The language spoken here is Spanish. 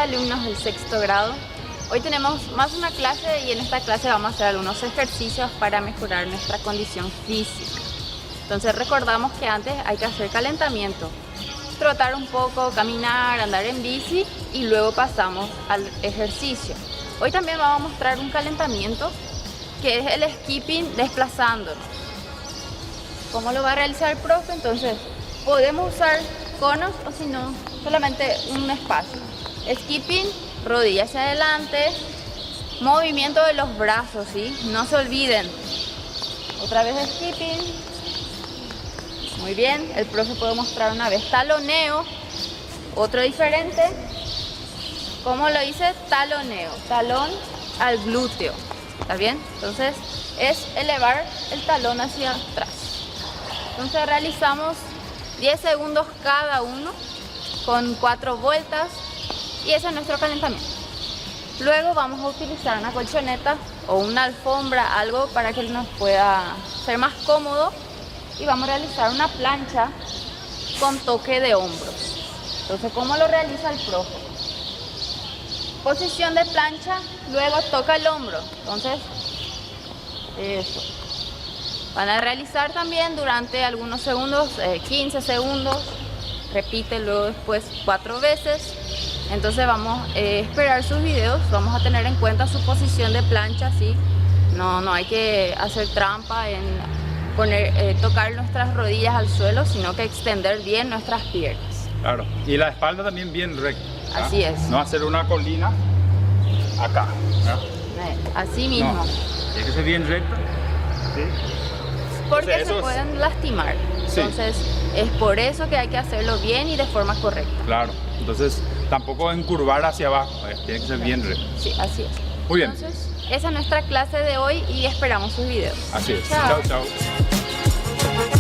alumnos del sexto grado. Hoy tenemos más una clase y en esta clase vamos a hacer algunos ejercicios para mejorar nuestra condición física. Entonces recordamos que antes hay que hacer calentamiento, trotar un poco, caminar, andar en bici y luego pasamos al ejercicio. Hoy también vamos a mostrar un calentamiento que es el skipping desplazándonos. ¿Cómo lo va a realizar el profe? Entonces podemos usar conos o si no, solamente un espacio. Skipping, rodilla hacia adelante, movimiento de los brazos, ¿sí? No se olviden. Otra vez skipping. Muy bien, el profe puede mostrar una vez taloneo, otro diferente. ¿Cómo lo hice? Taloneo, talón al glúteo. ¿Está bien? Entonces es elevar el talón hacia atrás. Entonces realizamos 10 segundos cada uno con 4 vueltas y ese es nuestro calentamiento. Luego vamos a utilizar una colchoneta o una alfombra, algo para que nos pueda ser más cómodo y vamos a realizar una plancha con toque de hombros. Entonces, ¿cómo lo realiza el profe? Posición de plancha, luego toca el hombro. Entonces, eso. Van a realizar también durante algunos segundos, 15 segundos. Repite luego después 4 veces. Entonces vamos a esperar sus videos. Vamos a tener en cuenta su posición de plancha, ¿sí? No hay que hacer trampa en tocar nuestras rodillas al suelo, sino que extender bien nuestras piernas. Claro. Y la espalda también bien recta. Así es. No hacer una colina acá. Así mismo. No. Tiene que ser bien recta. ¿Sí? Porque Entonces, se pueden lastimar. Sí. Entonces es por eso que hay que hacerlo bien y de forma correcta. Claro. Entonces tampoco encurvar hacia abajo. Tiene que ser bien recta. Sí, así es. Muy bien. Entonces, esa es nuestra clase de hoy y esperamos sus videos. Así es. Chao. Chao, chao.